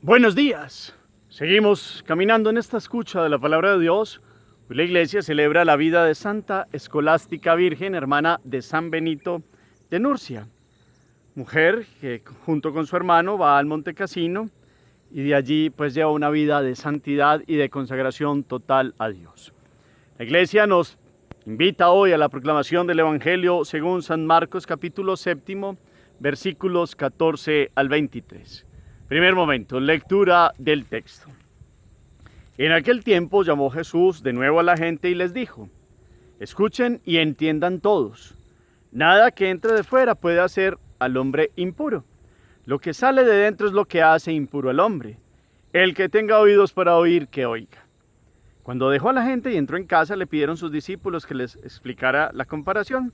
Buenos días. Seguimos caminando en esta escucha de la palabra de Dios. Hoy la iglesia celebra la vida de Santa Escolástica Virgen, hermana de San Benito de Nurcia, mujer que junto con su hermano va al Monte Cassino y de allí pues lleva una vida de santidad y de consagración total a Dios. La iglesia nos invita hoy a la proclamación del Evangelio según San Marcos capítulo 7, versículos 14 al 23. Primer momento, lectura del texto. En aquel tiempo llamó Jesús de nuevo a la gente y les dijo: escuchen y entiendan todos. Nada que entre de fuera puede hacer al hombre impuro. Lo que sale de dentro es lo que hace impuro al hombre. El que tenga oídos para oír, que oiga. Cuando dejó a la gente y entró en casa, le pidieron sus discípulos que les explicara la comparación.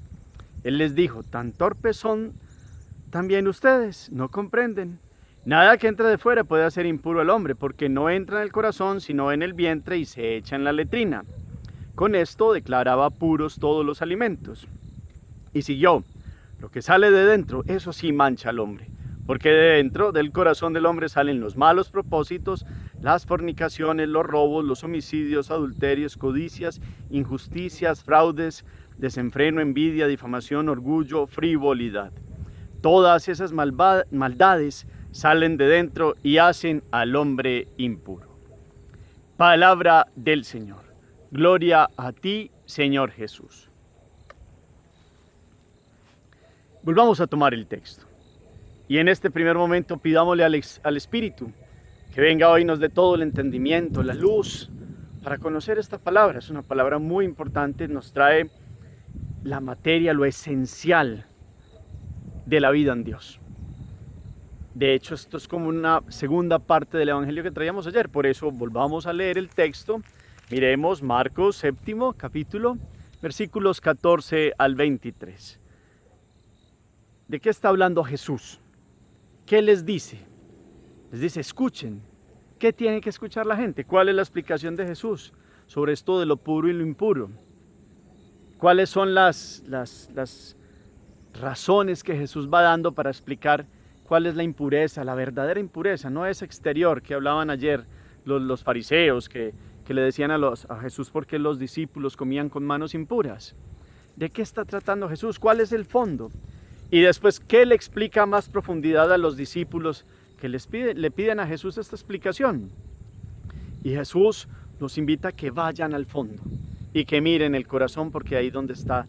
Él les dijo: tan torpes son también ustedes, no comprenden. Nada que entre de fuera puede hacer impuro al hombre, porque no entra en el corazón, sino en el vientre y se echa en la letrina. Con esto declaraba puros todos los alimentos. Y siguió: lo que sale de dentro, eso sí mancha al hombre, porque de dentro del corazón del hombre salen los malos propósitos, las fornicaciones, los robos, los homicidios, adulterios, codicias, injusticias, fraudes, desenfreno, envidia, difamación, orgullo, frivolidad. Todas esas maldades salen de dentro y hacen al hombre impuro. Palabra del Señor. Gloria a ti, Señor Jesús. Volvamos a tomar el texto. Y en este primer momento pidámosle al Espíritu que venga hoy y nos dé todo el entendimiento, la luz, para conocer esta palabra. Es una palabra muy importante, nos trae la materia, lo esencial de la vida en Dios. De hecho, esto es como una segunda parte del Evangelio que traíamos ayer. Por eso volvamos a leer el texto. Miremos Marcos 7, capítulo, versículos 14 al 23. ¿De qué está hablando Jesús? ¿Qué les dice? Les dice: escuchen. ¿Qué tiene que escuchar la gente? ¿Cuál es la explicación de Jesús sobre esto de lo puro y lo impuro? ¿Cuáles son las razones que Jesús va dando para explicar cuál es la impureza, la verdadera impureza? No es exterior, que hablaban ayer los fariseos, que le decían a Jesús por qué los discípulos comían con manos impuras. ¿De qué está tratando Jesús? ¿Cuál es el fondo? Y después, ¿qué le explica a más profundidad a los discípulos que le piden a Jesús esta explicación? Y Jesús los invita a que vayan al fondo y que miren el corazón, porque ahí donde está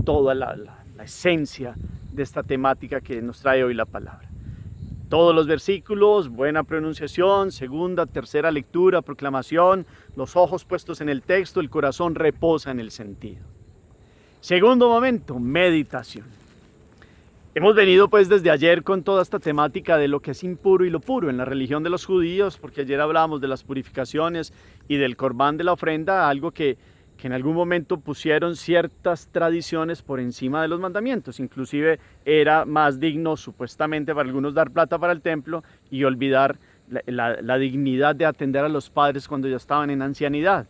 toda la esencia de esta temática que nos trae hoy la palabra. Todos los versículos, buena pronunciación, segunda, tercera lectura, proclamación, los ojos puestos en el texto, el corazón reposa en el sentido. Segundo momento, meditación. Hemos venido pues desde ayer con toda esta temática de lo que es impuro y lo puro en la religión de los judíos, porque ayer hablábamos de las purificaciones y del corbán de la ofrenda, algo que en algún momento pusieron ciertas tradiciones por encima de los mandamientos. Inclusive era más digno supuestamente para algunos dar plata para el templo y olvidar la dignidad de atender a los padres cuando ya estaban en ancianidad.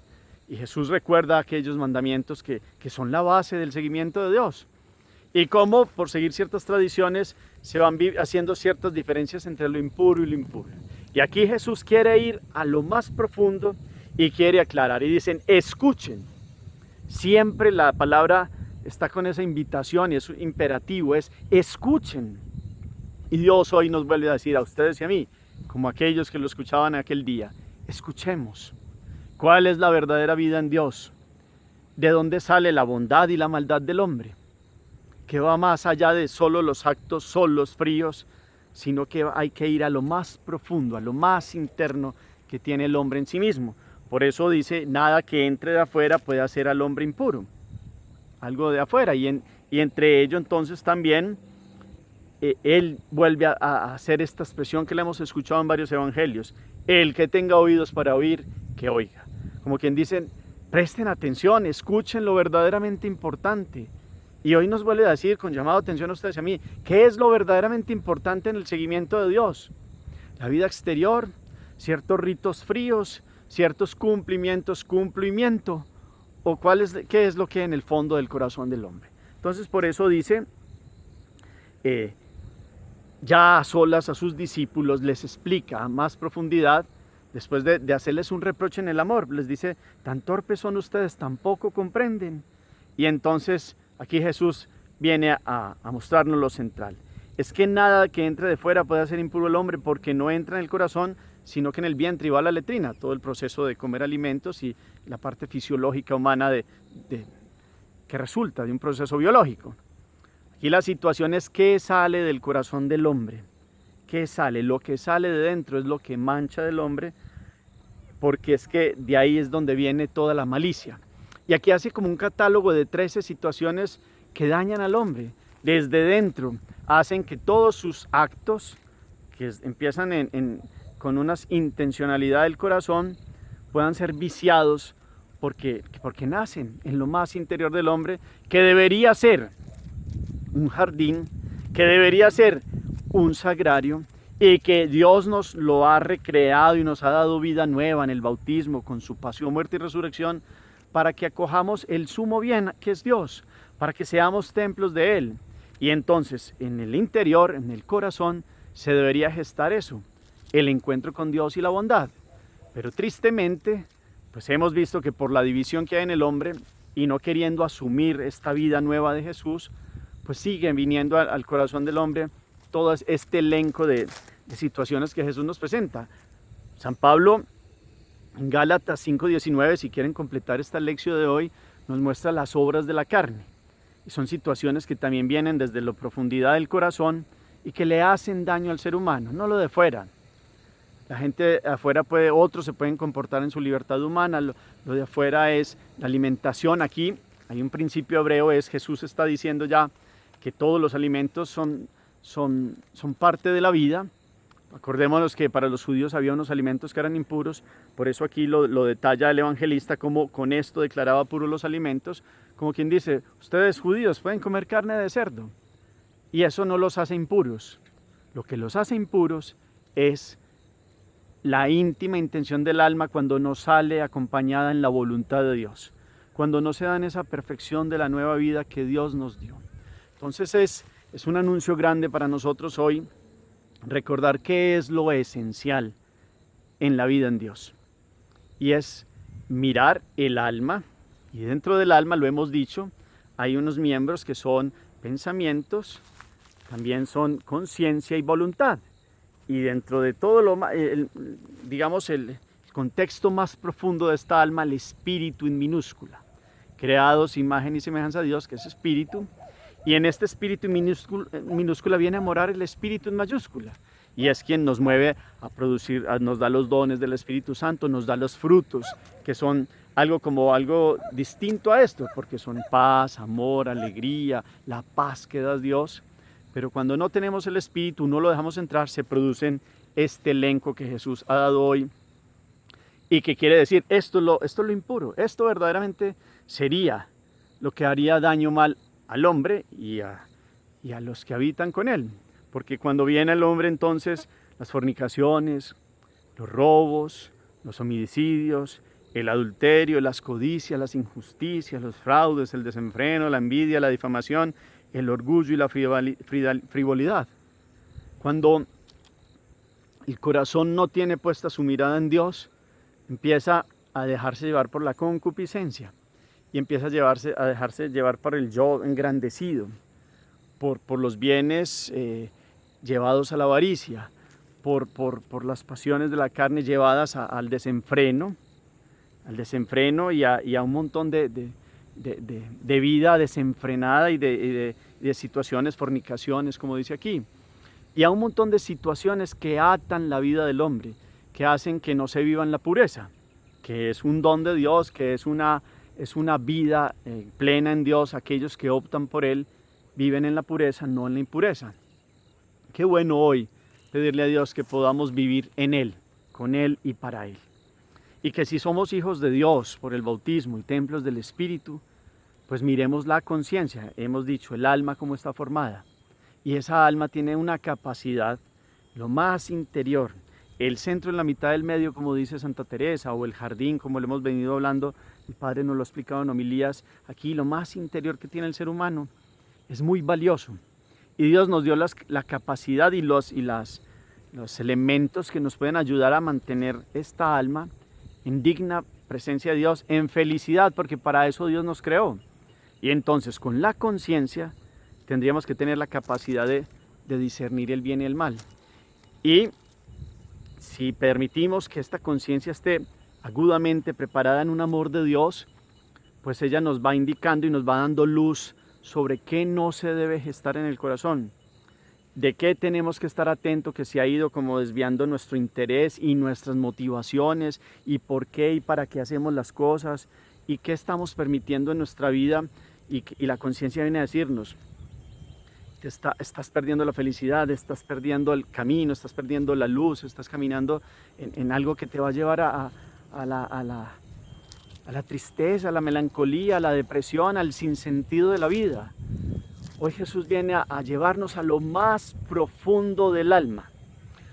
Y Jesús recuerda aquellos mandamientos que son la base del seguimiento de Dios. Y cómo por seguir ciertas tradiciones se van haciendo ciertas diferencias entre lo impuro y lo impuro. Y aquí Jesús quiere ir a lo más profundo y quiere aclarar. Y dicen: escuchen. Siempre la palabra está con esa invitación y es imperativo, es escuchen. Y Dios hoy nos vuelve a decir a ustedes y a mí, como aquellos que lo escuchaban aquel día: escuchemos. ¿Cuál es la verdadera vida en Dios? ¿De dónde sale la bondad y la maldad del hombre? Que va más allá de solo los actos solos, fríos, sino que hay que ir a lo más profundo, a lo más interno que tiene el hombre en sí mismo. Por eso dice: nada que entre de afuera puede hacer al hombre impuro. Algo de afuera. Y entre ello entonces también él vuelve a hacer esta expresión que le hemos escuchado en varios evangelios: el que tenga oídos para oír, que oiga. Como quien dice: presten atención, escuchen lo verdaderamente importante. Y hoy nos vuelve a decir, con llamado de atención a ustedes y a mí, ¿qué es lo verdaderamente importante en el seguimiento de Dios? La vida exterior, ciertos ritos fríos, ciertos cumplimiento, o qué es lo que hay en el fondo del corazón del hombre. Entonces por eso dice, ya a solas a sus discípulos les explica a más profundidad, después de hacerles un reproche en el amor, les dice, tan torpes son ustedes, tampoco comprenden. Y entonces aquí Jesús viene a mostrarnos lo central. Es que nada que entre de fuera puede hacer impuro el hombre, porque no entra en el corazón, sino que en el vientre y va a la letrina, todo el proceso de comer alimentos y la parte fisiológica humana que resulta de un proceso biológico. Aquí la situación es qué sale del corazón del hombre, qué sale, lo que sale de dentro es lo que mancha del hombre, porque es que de ahí es donde viene toda la malicia. Y aquí hace como un catálogo de 13 situaciones que dañan al hombre, desde dentro, hacen que todos sus actos, que empiezan con una intencionalidad del corazón, puedan ser viciados porque nacen en lo más interior del hombre, que debería ser un jardín, que debería ser un sagrario, y que Dios nos lo ha recreado y nos ha dado vida nueva en el bautismo con su pasión, muerte y resurrección, para que acojamos el sumo bien que es Dios, para que seamos templos de Él. Y entonces en el interior, en el corazón, se debería gestar eso, el encuentro con Dios y la bondad. Pero tristemente, pues hemos visto que por la división que hay en el hombre y no queriendo asumir esta vida nueva de Jesús, pues siguen viniendo al corazón del hombre todo este elenco de situaciones que Jesús nos presenta. San Pablo en Gálatas 5:19, si quieren completar esta lección de hoy, nos muestra las obras de la carne. Y son situaciones que también vienen desde la profundidad del corazón y que le hacen daño al ser humano, no lo de fuera. La gente de afuera otros se pueden comportar en su libertad humana, lo de afuera es la alimentación. Aquí hay un principio hebreo, Jesús está diciendo ya que todos los alimentos son parte de la vida. Acordémonos que para los judíos había unos alimentos que eran impuros, por eso aquí lo detalla el evangelista como con esto declaraba puros los alimentos, como quien dice, ustedes judíos pueden comer carne de cerdo, y eso no los hace impuros. Lo que los hace impuros es la íntima intención del alma cuando no sale acompañada en la voluntad de Dios, cuando no se da en esa perfección de la nueva vida que Dios nos dio. Entonces es un anuncio grande para nosotros hoy, recordar qué es lo esencial en la vida en Dios. Y es mirar el alma, y dentro del alma, lo hemos dicho, hay unos miembros que son pensamientos, también son conciencia y voluntad. Y dentro de todo el contexto más profundo de esta alma, el espíritu en minúscula, creados imagen y semejanza de Dios, que es espíritu. Y en este espíritu minúscula viene a morar el espíritu en mayúscula. Y es quien nos mueve a producir, nos da los dones del Espíritu Santo, nos da los frutos, que son algo distinto a esto, porque son paz, amor, alegría, la paz que da Dios. Pero cuando no tenemos el Espíritu, no lo dejamos entrar, se producen este elenco que Jesús ha dado hoy. Y que quiere decir, esto es lo impuro, esto verdaderamente sería lo que haría daño mal al hombre y a los que habitan con él. Porque cuando viene el hombre entonces las fornicaciones, los robos, los homicidios, el adulterio, las codicias, las injusticias, los fraudes, el desenfreno, la envidia, la difamación, el orgullo y la frivolidad. Cuando el corazón no tiene puesta su mirada en Dios, empieza a dejarse llevar por la concupiscencia. Y empieza a dejarse llevar por el yo engrandecido, por los bienes llevados a la avaricia, por las pasiones de la carne llevadas al desenfreno y a un montón de vida desenfrenada y de situaciones, fornicaciones, como dice aquí. Y a un montón de situaciones que atan la vida del hombre, que hacen que no se viva en la pureza, que es un don de Dios, que es una vida plena en Dios. Aquellos que optan por Él viven en la pureza, no en la impureza. Qué bueno hoy pedirle a Dios que podamos vivir en Él, con Él y para Él. Y que si somos hijos de Dios por el bautismo y templos del Espíritu, pues miremos la conciencia. Hemos dicho el alma cómo está formada. Y esa alma tiene una capacidad, lo más interior, el centro en la mitad del medio, como dice Santa Teresa, o el jardín, como lo hemos venido hablando, el Padre nos lo ha explicado en homilías. Aquí lo más interior que tiene el ser humano es muy valioso. Y Dios nos dio la capacidad y los elementos que nos pueden ayudar a mantener esta alma en digna presencia de Dios, en felicidad, porque para eso Dios nos creó. Y entonces con la conciencia tendríamos que tener la capacidad de discernir el bien y el mal. Y si permitimos que esta conciencia esté agudamente preparada en un amor de Dios, pues ella nos va indicando y nos va dando luz sobre qué no se debe gestar en el corazón, de qué tenemos que estar atentos, que se ha ido como desviando nuestro interés y nuestras motivaciones, y por qué y para qué hacemos las cosas, y qué estamos permitiendo en nuestra vida, y la conciencia viene a decirnos: estás perdiendo la felicidad, estás perdiendo el camino, estás perdiendo la luz, estás caminando en algo que te va a llevar a la tristeza, a la melancolía, a la depresión, al sinsentido de la vida. Hoy Jesús viene a llevarnos a lo más profundo del alma.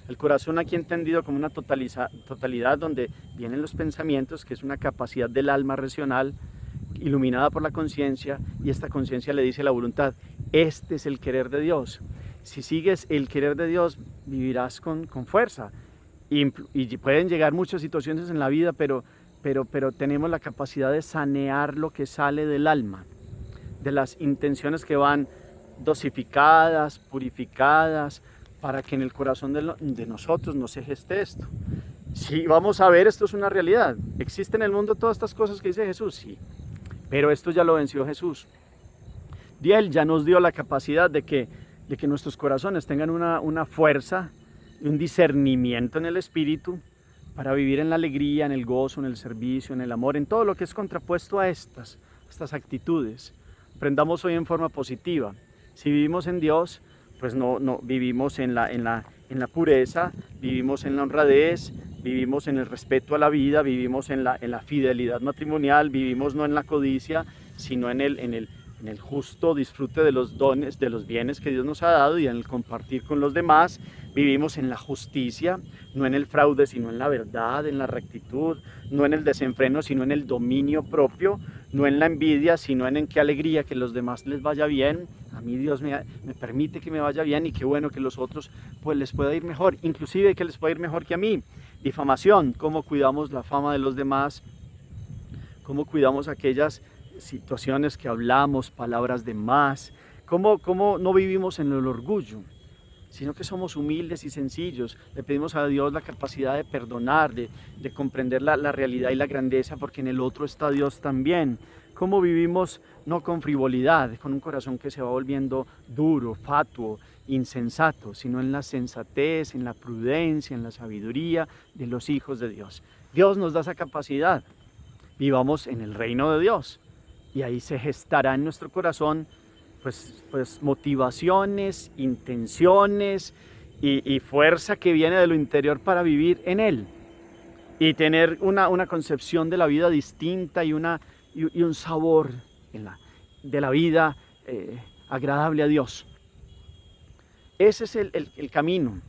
El corazón aquí entendido como una totalidad donde vienen los pensamientos, que es una capacidad del alma racional, iluminada por la conciencia, y esta conciencia le dice a la voluntad: este es el querer de Dios. Si sigues el querer de Dios, vivirás con fuerza. Y pueden llegar muchas situaciones en la vida, pero tenemos la capacidad de sanear lo que sale del alma, de las intenciones que van dosificadas, purificadas, para que en el corazón de nosotros no se geste esto. Sí, vamos a ver, esto es una realidad. ¿Existe en el mundo todas estas cosas que dice Jesús? Sí, pero esto ya lo venció Jesús. Y Él ya nos dio la capacidad de que nuestros corazones tengan una fuerza y un discernimiento en el espíritu para vivir en la alegría, en el gozo, en el servicio, en el amor, en todo lo que es contrapuesto a estas actitudes. Aprendamos hoy en forma positiva. Si vivimos en Dios, pues no vivimos en la pureza, vivimos en la honradez, vivimos en el respeto a la vida, vivimos en la fidelidad matrimonial, vivimos no en la codicia, sino en el justo disfrute de los dones, de los bienes que Dios nos ha dado, y en el compartir con los demás. Vivimos en la justicia, no en el fraude, sino en la verdad, en la rectitud, no en el desenfreno, sino en el dominio propio, no en la envidia, sino en qué alegría que los demás les vaya bien. A mí Dios me permite que me vaya bien, y qué bueno que los otros pues les pueda ir mejor, inclusive que les pueda ir mejor que a mí. Difamación, cómo cuidamos la fama de los demás, cómo cuidamos aquellas situaciones que hablamos, palabras de más, cómo no vivimos en el orgullo, sino que somos humildes y sencillos. Le pedimos a Dios la capacidad de perdonar, de comprender la realidad y la grandeza, porque en el otro está Dios también. Cómo vivimos no con frivolidad, con un corazón que se va volviendo duro, fatuo, insensato, sino en la sensatez, en la prudencia, en la sabiduría de los hijos de Dios. Dios nos da esa capacidad. Vivamos en el reino de Dios, y ahí se gestará en nuestro corazón pues motivaciones, intenciones y fuerza que viene de lo interior para vivir en Él y tener una concepción de la vida distinta y un sabor de la vida agradable a Dios. Ese es el camino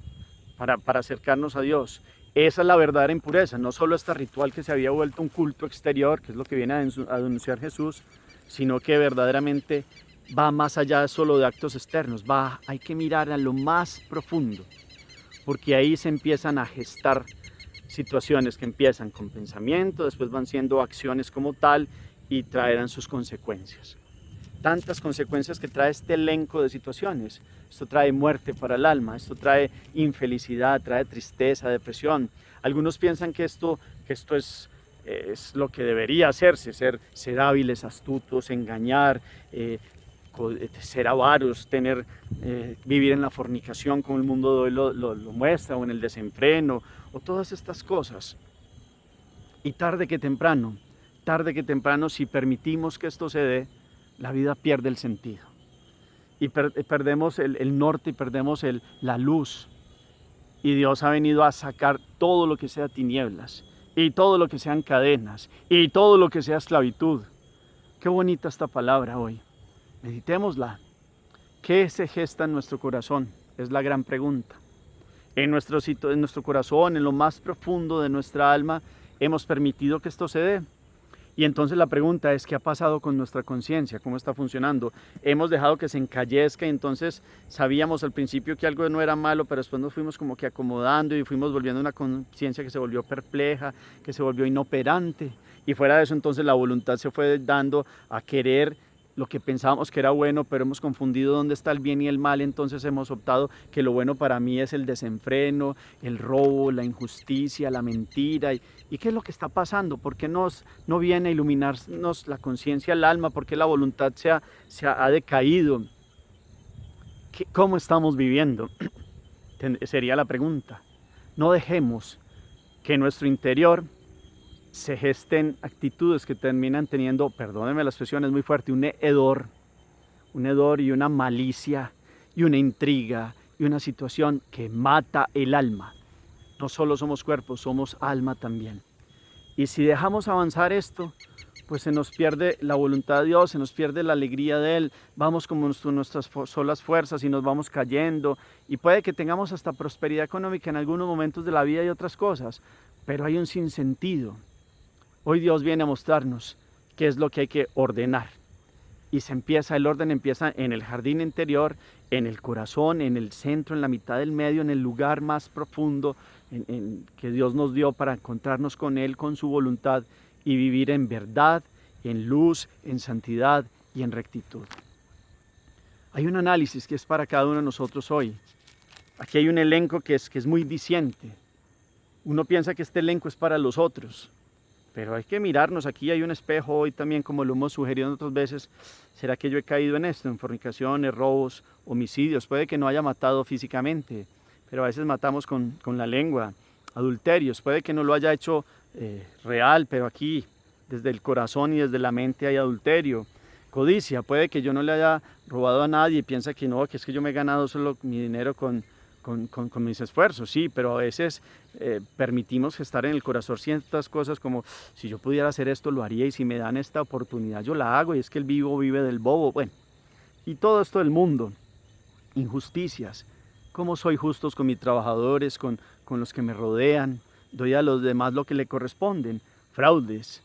para acercarnos a Dios. Esa es la verdadera impureza, no solo este ritual que se había vuelto un culto exterior, que es lo que viene a denunciar Jesús, sino que verdaderamente va más allá solo de actos externos. Hay que mirar a lo más profundo, porque ahí se empiezan a gestar situaciones que empiezan con pensamiento, después van siendo acciones como tal y traerán sus consecuencias. Tantas consecuencias que trae este elenco de situaciones. Esto trae muerte para el alma, esto trae infelicidad, trae tristeza, depresión. Algunos piensan que esto es lo que debería hacerse, ser hábiles, astutos, engañar, ser avaros, vivir en la fornicación como el mundo de hoy lo muestra, o en el desenfreno, o todas estas cosas. Y tarde que temprano, si permitimos que esto se dé, la vida pierde el sentido. Y perdemos el norte, y perdemos la luz. Y Dios ha venido a sacar todo lo que sea tinieblas, y todo lo que sean cadenas, y todo lo que sea esclavitud. Qué bonita esta palabra hoy. Meditémosla. ¿Qué se gesta en nuestro corazón? Es la gran pregunta. En nuestro corazón, en lo más profundo de nuestra alma, hemos permitido que esto se dé. Y entonces la pregunta es, ¿qué ha pasado con nuestra conciencia? ¿Cómo está funcionando? Hemos dejado que se encallezca y entonces sabíamos al principio que algo no era malo, pero después nos fuimos como que acomodando y fuimos volviendo una conciencia que se volvió perpleja, que se volvió inoperante. Y fuera de eso entonces la voluntad se fue dando a querer lo que pensábamos que era bueno, pero hemos confundido dónde está el bien y el mal, entonces hemos optado que lo bueno para mí es el desenfreno, el robo, la injusticia, la mentira. ¿Y qué es lo que está pasando? ¿Por qué no viene a iluminarnos la conciencia, el alma? ¿Por qué la voluntad ha decaído? ¿Cómo estamos viviendo? Sería la pregunta. No dejemos que en nuestro interior se gesten actitudes que terminan teniendo, perdónenme la expresión, es muy fuerte, un hedor y una malicia y una intriga y una situación que mata el alma. No solo somos cuerpo, somos alma también. Y si dejamos avanzar esto, pues se nos pierde la voluntad de Dios, se nos pierde la alegría de Él, vamos como nuestras solas fuerzas y nos vamos cayendo. Y puede que tengamos hasta prosperidad económica en algunos momentos de la vida y otras cosas, pero hay un sinsentido. Hoy Dios viene a mostrarnos qué es lo que hay que ordenar. Y el orden empieza en el jardín interior, en el corazón, en el centro, en la mitad del medio, en el lugar más profundo que Dios nos dio para encontrarnos con Él, con su voluntad y vivir en verdad, en luz, en santidad y en rectitud. Hay un análisis que es para cada uno de nosotros hoy. Aquí hay un elenco que es muy diciente. Uno piensa que este elenco es para los otros, pero hay que mirarnos. Aquí hay un espejo hoy también, como lo hemos sugerido en otras veces. ¿Será que yo he caído en esto? En fornicaciones, robos, homicidios. Puede que no haya matado físicamente, pero a veces matamos con la lengua. Adulterios, puede que no lo haya hecho real, pero aquí desde el corazón y desde la mente hay adulterio. Codicia, puede que yo no le haya robado a nadie y piensa que no, que es que yo me he ganado solo mi dinero con mis esfuerzos, sí, pero a veces permitimos gestar en el corazón ciertas cosas como si yo pudiera hacer esto lo haría y si me dan esta oportunidad yo la hago y es que el vivo vive del bobo, bueno, y todo esto del mundo, injusticias, cómo soy justos con mis trabajadores, con los que me rodean, doy a los demás lo que le corresponden, fraudes,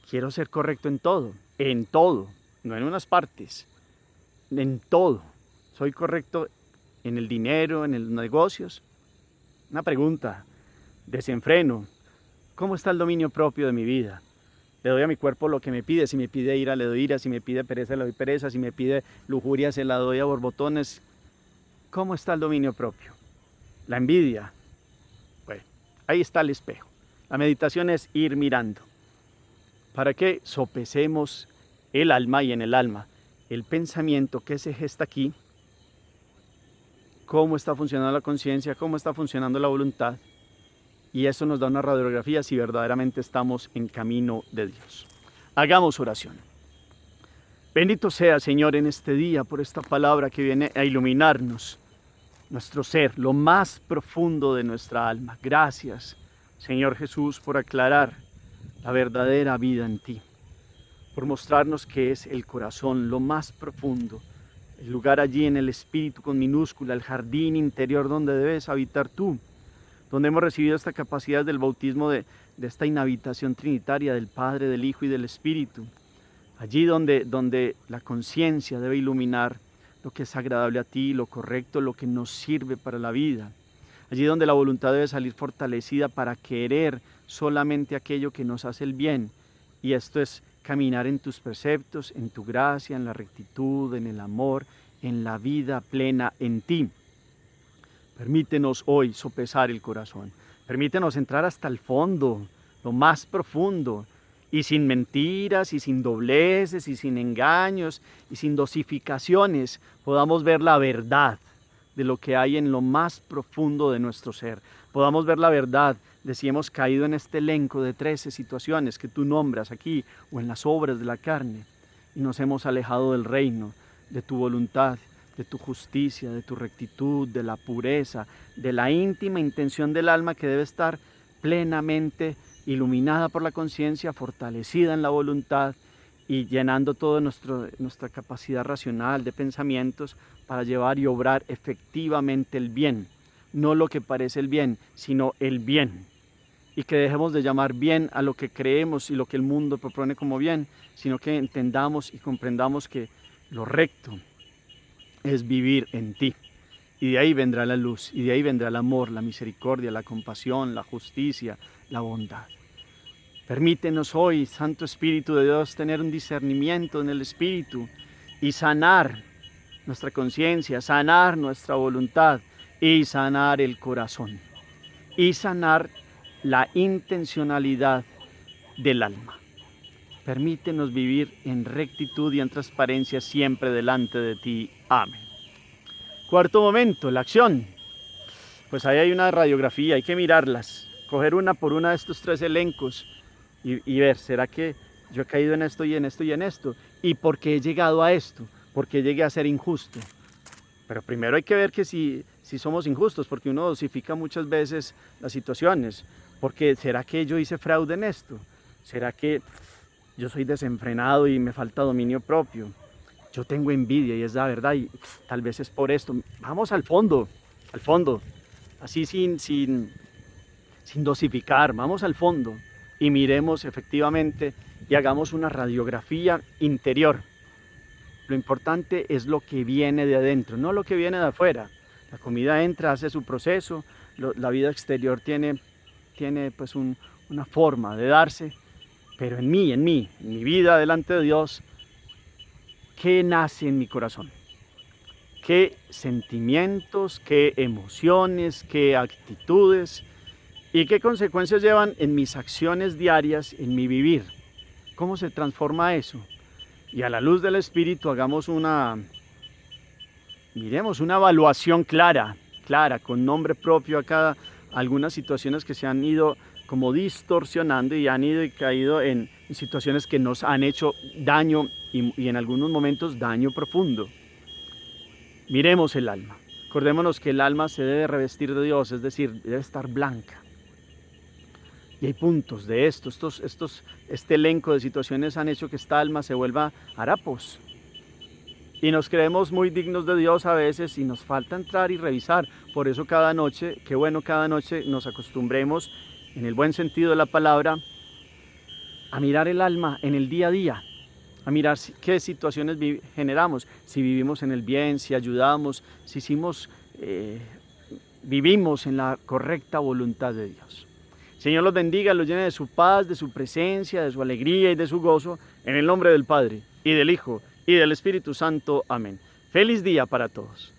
quiero ser correcto en todo, no en unas partes, en todo, soy correcto en el dinero, en los negocios. Una pregunta, desenfreno, ¿cómo está el dominio propio de mi vida? Le doy a mi cuerpo lo que me pide, si me pide ira le doy ira, si me pide pereza le doy pereza, si me pide lujuria se la doy a borbotones. ¿Cómo está el dominio propio? La envidia, bueno, ahí está el espejo. La meditación es ir mirando, para que sopesemos el alma y en el alma el pensamiento que se gesta aquí, cómo está funcionando la conciencia, cómo está funcionando la voluntad, y eso nos da una radiografía si verdaderamente estamos en camino de Dios. Hagamos oración. Bendito sea, Señor, en este día por esta palabra que viene a iluminarnos nuestro ser, lo más profundo de nuestra alma. Gracias, Señor Jesús, por aclarar la verdadera vida en ti, por mostrarnos que es el corazón, lo más profundo, el lugar allí en el espíritu con minúscula, el jardín interior donde debes habitar tú, donde hemos recibido esta capacidad del bautismo de esta inhabitación trinitaria del Padre, del Hijo y del Espíritu. Allí donde la conciencia debe iluminar lo que es agradable a ti, lo correcto, lo que nos sirve para la vida. Allí donde la voluntad debe salir fortalecida para querer solamente aquello que nos hace el bien. Y esto es caminar en tus preceptos, en tu gracia, en la rectitud, en el amor, en la vida plena en ti. Permítenos hoy sopesar el corazón. Permítenos entrar hasta el fondo, lo más profundo, y sin mentiras, y sin dobleces, y sin engaños, y sin dosificaciones, podamos ver la verdad de lo que hay en lo más profundo de nuestro ser. Podamos ver la verdad de si hemos caído en este elenco de 13 situaciones que tú nombras aquí o en las obras de la carne y nos hemos alejado del reino, de tu voluntad, de tu justicia, de tu rectitud, de la pureza, de la íntima intención del alma que debe estar plenamente iluminada por la conciencia, fortalecida en la voluntad y llenando toda nuestra capacidad racional de pensamientos para llevar y obrar efectivamente el bien. No lo que parece el bien, sino el bien. y que dejemos de llamar bien a lo que creemos y lo que el mundo propone como bien, sino que entendamos y comprendamos que lo recto es vivir en ti. Y de ahí vendrá la luz, y de ahí vendrá el amor, la misericordia, la compasión, la justicia, la bondad. Permítenos hoy, Santo Espíritu de Dios, tener un discernimiento en el Espíritu y sanar nuestra conciencia, sanar nuestra voluntad y sanar el corazón y sanar la intencionalidad del alma. Permítenos vivir en rectitud y en transparencia siempre delante de ti. Amén. Cuarto momento, la acción. Pues ahí hay una radiografía, hay que mirarlas, coger una por una de estos tres elencos y ver, ¿será que yo he caído en esto y en esto y en esto? ¿Y por qué he llegado a esto? ¿Por qué llegué a ser injusto? Pero primero hay que ver que si somos injustos, porque uno dosifica muchas veces las situaciones. Porque ¿será que yo hice fraude en esto? ¿Será que yo soy desenfrenado y me falta dominio propio? Yo tengo envidia y es la verdad y tal vez es por esto. Vamos al fondo, así sin dosificar, vamos al fondo y miremos efectivamente y hagamos una radiografía interior. Lo importante es lo que viene de adentro, no lo que viene de afuera. La comida entra, hace su proceso, la vida exterior tiene pues una forma de darse, pero en mi vida delante de Dios, ¿qué nace en mi corazón? ¿Qué sentimientos, qué emociones, qué actitudes y qué consecuencias llevan en mis acciones diarias, en mi vivir? ¿Cómo se transforma eso? Y a la luz del Espíritu miremos una evaluación clara, con nombre propio a cada algunas situaciones que se han ido como distorsionando y han ido y caído en situaciones que nos han hecho daño y en algunos momentos daño profundo. Miremos el alma. Acordémonos que el alma se debe revestir de Dios, es decir, debe estar blanca. Y hay puntos de este elenco de situaciones han hecho que esta alma se vuelva harapos. Y nos creemos muy dignos de Dios a veces y nos falta entrar y revisar. Por eso cada noche, qué bueno cada noche nos acostumbremos, en el buen sentido de la palabra, a mirar el alma en el día a día, a mirar qué situaciones generamos, si vivimos en el bien, si ayudamos, si vivimos en la correcta voluntad de Dios. Señor los bendiga, los llene de su paz, de su presencia, de su alegría y de su gozo, en el nombre del Padre, y del Hijo, y del Espíritu Santo. Amén. Feliz día para todos.